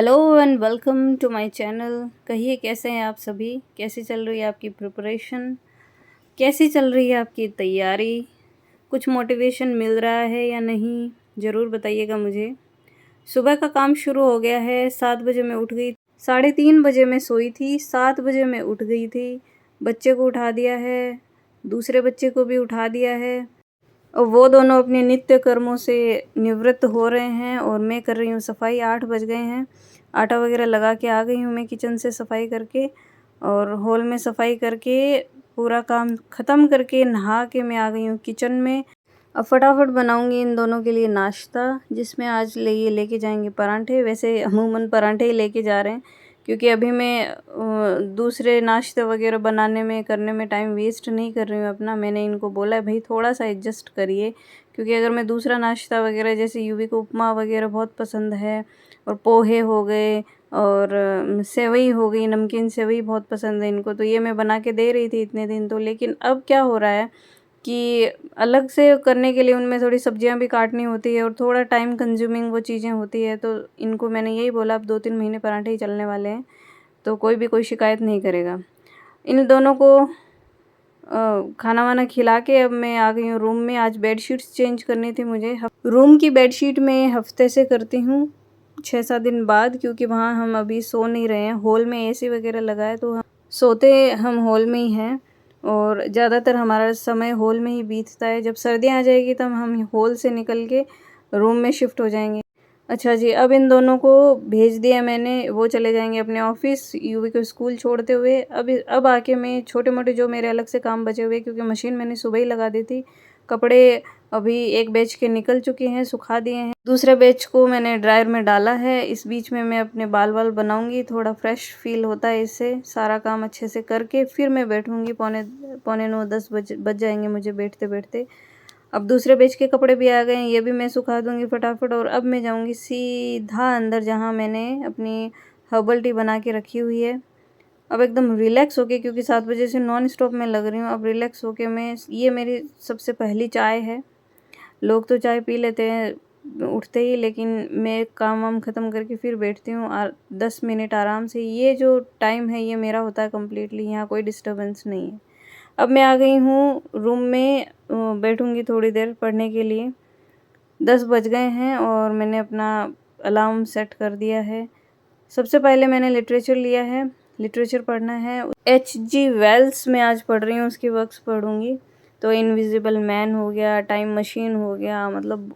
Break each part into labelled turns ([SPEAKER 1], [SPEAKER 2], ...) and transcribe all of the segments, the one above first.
[SPEAKER 1] Hello and welcome to my channel. कहिए कैसे हैं आप सभी, कैसी चल रही है आपकी प्रिपरेशन, कैसी चल रही है आपकी तैयारी, कुछ मोटिवेशन मिल रहा है या नहीं, ज़रूर बताइएगा मुझे। सुबह का काम शुरू हो गया है। 7 बजे मैं उठ गई, 3:30 बजे मैं सोई थी, 7 बजे मैं उठ गई थी। बच्चे को उठा दिया है, दूसरे बच्चे को भी उठा दिया है और वो दोनों अपने नित्य कर्मों से निवृत्त हो रहे हैं और मैं कर रही हूँ सफाई। 8 बज गए हैं। आटा वगैरह लगा के आ गई हूँ मैं किचन से सफाई करके, और हॉल में सफाई करके पूरा काम ख़त्म करके नहा के मैं आ गई हूँ किचन में। अब फटाफट बनाऊँगी इन दोनों के लिए नाश्ता, जिसमें आज ये लेके जाएंगे परांठे। वैसे अमूमन परांठे ही लेके जा रहे हैं क्योंकि अभी मैं दूसरे नाश्ते वगैरह बनाने में करने में टाइम वेस्ट नहीं कर रही हूँ अपना। मैंने इनको बोला है भाई थोड़ा सा एडजस्ट करिए, क्योंकि अगर मैं दूसरा नाश्ता वगैरह, जैसे यूवी को उपमा वगैरह बहुत पसंद है और पोहे हो गए और सेवई हो गई, नमकीन सेवई बहुत पसंद है इनको, तो ये मैं बना के दे रही थी इतने दिन तो। लेकिन अब क्या हो रहा है कि अलग से करने के लिए उनमें थोड़ी सब्जियां भी काटनी होती है और थोड़ा टाइम कंज्यूमिंग वो चीज़ें होती है। तो इनको मैंने यही बोला अब 2-3 महीने पराठे ही चलने वाले हैं, तो कोई शिकायत नहीं करेगा। इन दोनों को खाना वाना खिला के अब मैं आ गई हूँ रूम में। आज बेडशीट्स चेंज करनी थी मुझे। रूम की बेडशीट मैं हफ्ते से करती हूँ, 6-7 दिन बाद, क्योंकि वहाँ हम अभी सो नहीं रहे हैं। हॉल में एसी वगैरह लगा है तो हम सोते हम हॉल में ही हैं और ज़्यादातर हमारा समय हॉल में ही बीतता है। जब सर्दियाँ आ जाएगी तब हम हॉल से निकल के रूम में शिफ्ट हो जाएंगे। अच्छा जी, अब इन दोनों को भेज दिया मैंने, वो चले जाएंगे अपने ऑफिस यूवी को स्कूल छोड़ते हुए। अब आके मैं छोटे मोटे जो मेरे अलग से काम बचे हुए, क्योंकि मशीन मैंने सुबह ही लगा दी थी। कपड़े अभी एक बैच के निकल चुके हैं, सुखा दिए हैं, दूसरे बैच को मैंने ड्रायर में डाला है। इस बीच में मैं अपने बाल बनाऊंगी, थोड़ा फ्रेश फील होता है इससे। सारा काम अच्छे से करके फिर मैं बैठूंगी। पौने 9-10 बज जाएंगे मुझे बैठते बैठते। अब दूसरे बैच के कपड़े भी आ गए हैं, ये भी मैं सुखा दूंगी फटाफट। और अब मैं जाऊंगी सीधा अंदर, जहां मैंने अपनी हर्बल टी बना के रखी हुई है। अब एकदम रिलैक्स होके, क्योंकि 7 बजे से नॉन स्टॉप में लग रही हूँ, अब रिलैक्स होके मैं, ये मेरी सबसे पहली चाय है। लोग तो चाय पी लेते हैं उठते ही, लेकिन मैं काम वाम ख़त्म करके फिर बैठती हूँ 10 मिनट आराम से। ये जो टाइम है ये मेरा होता है कम्प्लीटली, यहाँ कोई डिस्टर्बेंस नहीं है। अब मैं आ गई हूँ रूम में, बैठूंगी थोड़ी देर पढ़ने के लिए। 10 बज गए हैं और मैंने अपना अलार्म सेट कर दिया है। सबसे पहले मैंने लिटरेचर लिया है, लिटरेचर पढ़ना है। H.G. वेल्स में आज पढ़ रही हूँ, उसकी वर्क्स पढ़ूंगी। तो इनविजिबल मैन हो गया, टाइम मशीन हो गया, मतलब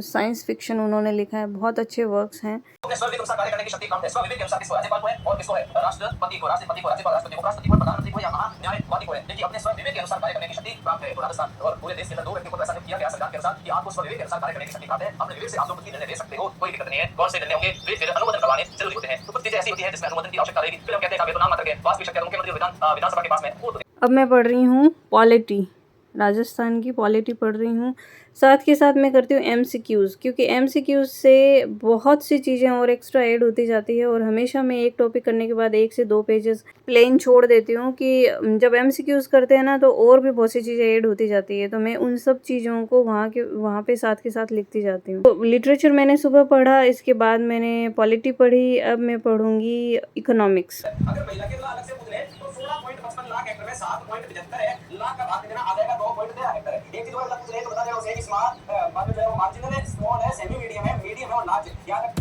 [SPEAKER 1] साइंस फिक्शन उन्होंने लिखा है, बहुत अच्छे वर्क्स हैं। स्व अनुसार कार्य करने की शक्ति कम है। स्व विवेक के अनुसार किसको राज्यपाल को है और किसको है राष्ट्रपति को, राष्ट्रपति को राज्यपाल, राष्ट्रपति को उपराष्ट्रपति को, प्रधानमंत्री को या महान्यायवादी को है। देखिए अपने स्व विवेक के अनुसार कार्य करने की शक्ति प्राप्त है। तो राजस्थान और पूरे देश के अंदर 2 व्यक्तियों को ऐसा किया गया सरकार के अनुसार कि आपको स्व विवेक के अनुसार कार्य करने की शक्ति प्राप्त है। अपने विवेक से आप जो कुछ निर्णय ले सकते हो, कोई दिक्कत नहीं है। कौन से निर्णय होंगे वे फिर अनुमोदन करवाने जरूरी होते हैं। तो कुछ चीजें ऐसी होती है जिसमें अनुमोदन की आवश्यकता रहेगी। फिर हम कहते हैं वेतन नाम मात्र के वास्तविक शक्ति मुख्यमंत्री विधानसभा के पास में। अब मैं पढ़ रही हूँ पॉलिटी, राजस्थान की पॉलिटी पढ़ रही हूँ। साथ के साथ मैं करती हूँ MCQs, क्योंकि MCQs से बहुत सी चीज़ें और एक्स्ट्रा ऐड होती जाती है। और हमेशा मैं एक टॉपिक करने के बाद 1 से 2 पेजेस प्लेन छोड़ देती हूँ, कि जब MCQs करते हैं ना तो और भी बहुत सी चीज़ें ऐड होती जाती है। तो मैं उन सब चीज़ों को वहाँ पे साथ के साथ लिखती जाती हूँ। तो लिटरेचर मैंने सुबह पढ़ा, इसके बाद मैंने पॉलिटी पढ़ी, अब मैं पढ़ूंगी इकोनॉमिक्स। अगर महिला के अलग से पूछ रहे तो 16.55 लाख हेक्टेयर में 7.75 है, लाख का भाग देना आ जाएगा 2.13 हेक्टेयर है। एक चीज और पूछ रहे तो बता देगा उसे कि स्मॉल मार्जिन जो है वो मार्जिनल है, स्मॉल है, सेमी मीडियम है और लार्ज है। याद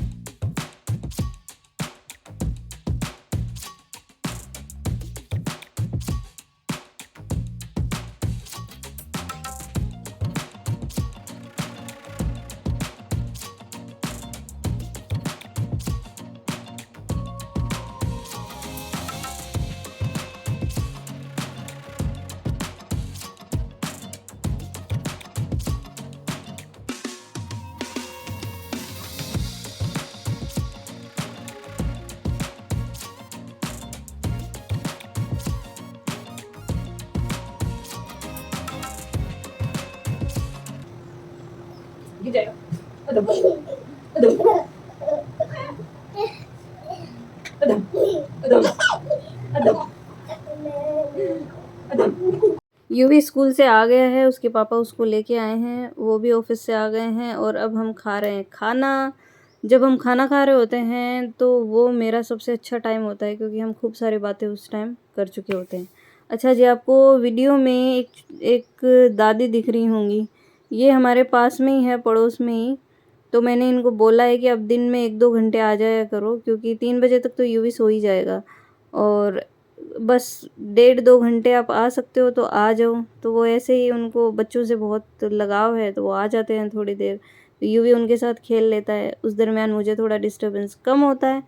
[SPEAKER 1] गिर जाएगा। अदम अदम अदम अदम अदम अदम। यूवी स्कूल से आ गया है, उसके पापा उसको लेके आए हैं, वो भी ऑफिस से आ गए हैं और अब हम खा रहे हैं खाना। जब हम खाना खा रहे होते हैं तो वो मेरा सबसे अच्छा टाइम होता है, क्योंकि हम खूब सारी बातें उस टाइम कर चुके होते हैं। अच्छा जी, आपको वीडियो में एक दादी दिख रही होंगी, ये हमारे पास में ही है, पड़ोस में ही। तो मैंने इनको बोला है कि अब दिन में 1-2 घंटे आ जाया करो, क्योंकि 3 बजे तक तो यूवी सो ही जाएगा, और बस 1.5-2 घंटे आप आ सकते हो तो आ जाओ। तो वो ऐसे ही, उनको बच्चों से बहुत लगाव है तो वो आ जाते हैं थोड़ी देर, तो यूवी उनके साथ खेल लेता है। उस दरमियान मुझे थोड़ा डिस्टर्बेंस कम होता है।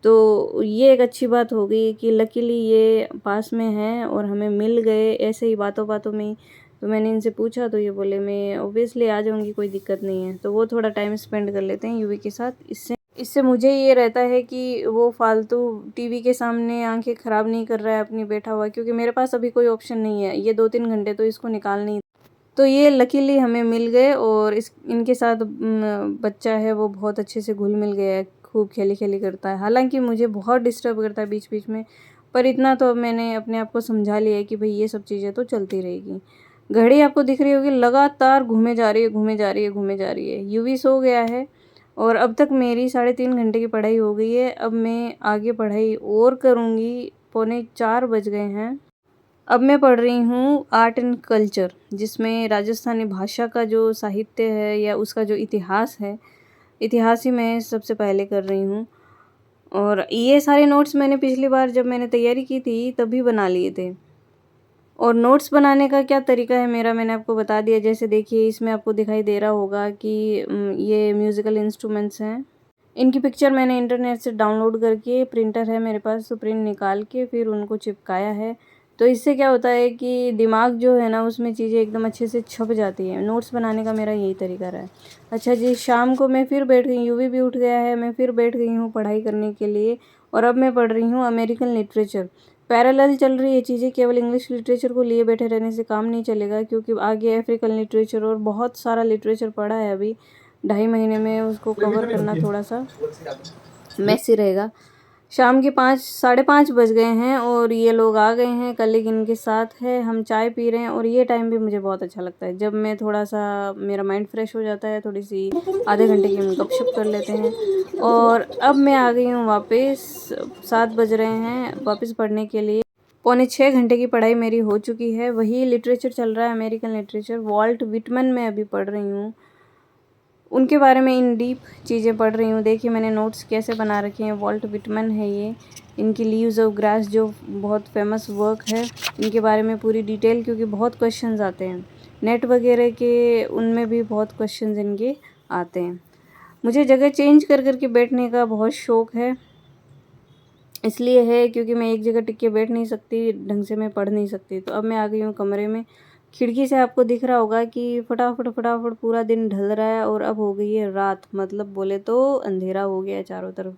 [SPEAKER 1] तो ये एक अच्छी बात हो गई कि लकीली ये पास में है और हमें मिल गए ऐसे ही बातों-बातों में ही। तो मैंने इनसे पूछा तो ये बोले मैं ऑब्वियसली आ जाऊँगी, कोई दिक्कत नहीं है। तो वो थोड़ा टाइम स्पेंड कर लेते हैं यूवी के साथ। इससे इससे मुझे ये रहता है कि वो फालतू टीवी के सामने आंखें ख़राब नहीं कर रहा है अपनी बैठा हुआ, क्योंकि मेरे पास अभी कोई ऑप्शन नहीं है। ये 2-3 घंटे तो इसको निकालने ही। तो ये लकीली हमें मिल गए, और इनके साथ बच्चा है वो बहुत अच्छे से घुल मिल गया है, खूब खेली-खेली करता है। हालाँकि मुझे बहुत डिस्टर्ब करता है बीच-बीच में, पर इतना तो अब मैंने अपने आप को समझा लिया है कि भई ये सब चीज़ें तो चलती रहेगी। घड़ी आपको दिख रही होगी, लगातार घूमे जा रही है, घूमे जा रही है, घूमे जा रही है। यूवी सो गया है और अब तक मेरी 3.5 घंटे की पढ़ाई हो गई है। अब मैं आगे पढ़ाई और करूँगी, पौने 4 बज गए हैं। अब मैं पढ़ रही हूँ आर्ट एंड कल्चर, जिसमें राजस्थानी भाषा का जो साहित्य है या उसका जो इतिहास है, इतिहास ही मैं सबसे पहले कर रही हूँ। और ये सारे नोट्स मैंने पिछली बार जब मैंने तैयारी की थी तभी बना लिए थे। और नोट्स बनाने का क्या तरीका है मेरा, मैंने आपको बता दिया। जैसे देखिए, इसमें आपको दिखाई दे रहा होगा कि ये म्यूज़िकल इंस्ट्रूमेंट्स हैं। इनकी पिक्चर मैंने इंटरनेट से डाउनलोड करके, प्रिंटर है मेरे पास तो प्रिंट निकाल के फिर उनको चिपकाया है। तो इससे क्या होता है कि दिमाग जो है ना, उसमें चीज़ें एकदम अच्छे से छप जाती हैं। नोट्स बनाने का मेरा यही तरीका रहा है। अच्छा जी, शाम को मैं फिर बैठ गई, यूवी भी उठ गया है, मैं फिर बैठ गई हूँ पढ़ाई करने के लिए। और अब मैं पढ़ रही हूँ अमेरिकन लिटरेचर। पैरेलल चल रही है चीज़ें, केवल इंग्लिश लिटरेचर को लिए बैठे रहने से काम नहीं चलेगा, क्योंकि आगे अफ्रीकन लिटरेचर और बहुत सारा लिटरेचर पढ़ा है अभी। 2.5 महीने में उसको कवर करना थोड़ा सा मैसी रहेगा। शाम के 5 साढ़े 5 बज गए हैं और ये लोग आ गए हैं, कलीग इनके साथ है, हम चाय पी रहे हैं। और ये टाइम भी मुझे बहुत अच्छा लगता है, जब मैं थोड़ा सा, मेरा माइंड फ्रेश हो जाता है, थोड़ी सी आधे घंटे की हम गपशप कर लेते हैं। और अब मैं आ गई हूँ वापस, 7 बज रहे हैं, वापस पढ़ने के लिए। पौने 6 घंटे की पढ़ाई मेरी हो चुकी है। वही लिटरेचर चल रहा है, अमेरिकन लिटरेचर। वॉल्ट विटमन में अभी पढ़ रही हूँ, उनके बारे में इन डीप चीज़ें पढ़ रही हूँ। देखिए मैंने नोट्स कैसे बना रखे हैं। वॉल्ट विटमन है ये, इनकी लीव्स ऑफ ग्रास जो बहुत फेमस वर्क है, इनके बारे में पूरी डिटेल, क्योंकि बहुत क्वेश्चंस आते हैं नेट वगैरह के, उनमें भी बहुत क्वेश्चंस इनके आते हैं। मुझे जगह चेंज कर करके बैठने का बहुत शौक़ है, इसलिए है क्योंकि मैं एक जगह टिक के बैठ नहीं सकती, ढंग से मैं पढ़ नहीं सकती। तो अब मैं आ गई हूँ कमरे में। खिड़की से आपको दिख रहा होगा कि फटाफट फटाफट पूरा दिन ढल रहा है, और अब हो गई है रात, मतलब बोले तो अंधेरा हो गया है चारों तरफ।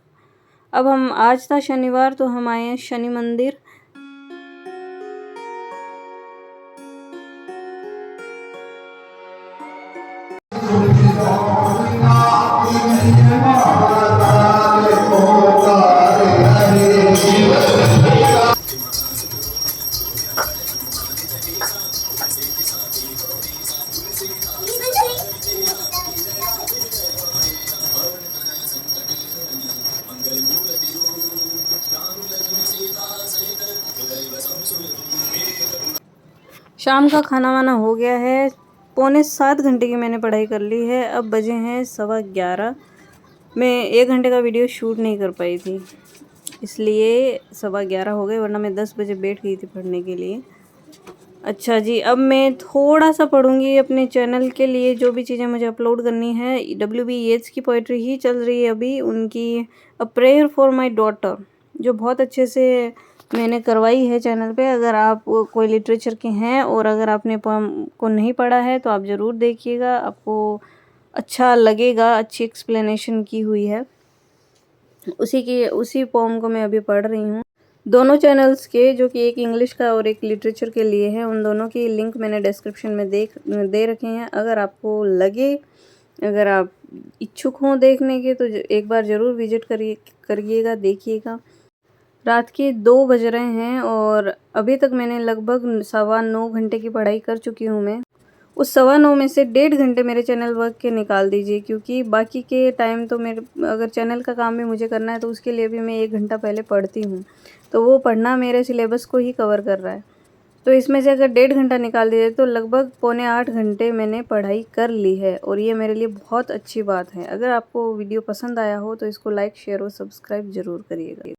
[SPEAKER 1] अब हम, आज था शनिवार तो हम आए हैं शनि मंदिर। शाम का खाना वाना हो गया है। पौने 7 घंटे की मैंने पढ़ाई कर ली है। अब बजे हैं 11:15। मैं 1 घंटे का वीडियो शूट नहीं कर पाई थी, इसलिए 11:15 हो गए, वरना मैं 10 बजे बैठ गई थी पढ़ने के लिए। अच्छा जी, अब मैं थोड़ा सा पढ़ूंगी अपने चैनल के लिए, जो भी चीज़ें मुझे अपलोड करनी है। WB येट्स की पोइट्री ही चल रही है अभी, उनकी a prayer for my daughter, जो बहुत अच्छे से मैंने करवाई है चैनल पे। अगर आप कोई लिटरेचर के हैं और अगर आपने पोएम को नहीं पढ़ा है तो आप ज़रूर देखिएगा, आपको अच्छा लगेगा। अच्छी एक्सप्लेनेशन की हुई है, उसी पोएम को मैं अभी पढ़ रही हूँ। दोनों चैनल्स के, जो कि एक इंग्लिश का और एक लिटरेचर के लिए है, उन दोनों की लिंक मैंने डिस्क्रिप्शन में दे रखे हैं। अगर आपको लगे, अगर आप इच्छुक हों देखने के, तो एक बार ज़रूर विजिट करिएगा, देखिएगा। रात के 2 बज रहे हैं और अभी तक मैंने लगभग 9.25 घंटे की पढ़ाई कर चुकी हूँ मैं। उस 9:15 में से 1.5 घंटे मेरे चैनल वर्क के निकाल दीजिए, क्योंकि बाकी के टाइम तो मेरे अगर चैनल का काम भी मुझे करना है तो उसके लिए भी मैं 1 घंटा पहले पढ़ती हूँ। तो वो पढ़ना मेरे सिलेबस को ही कवर कर रहा है। तो इसमें से अगर 1.5 घंटा निकाल दीजिए तो लगभग 7.25 घंटे मैंने पढ़ाई कर ली है, और ये मेरे लिए बहुत अच्छी बात है। अगर आपको वीडियो पसंद आया हो तो इसको लाइक, शेयर और सब्सक्राइब ज़रूर करिएगा।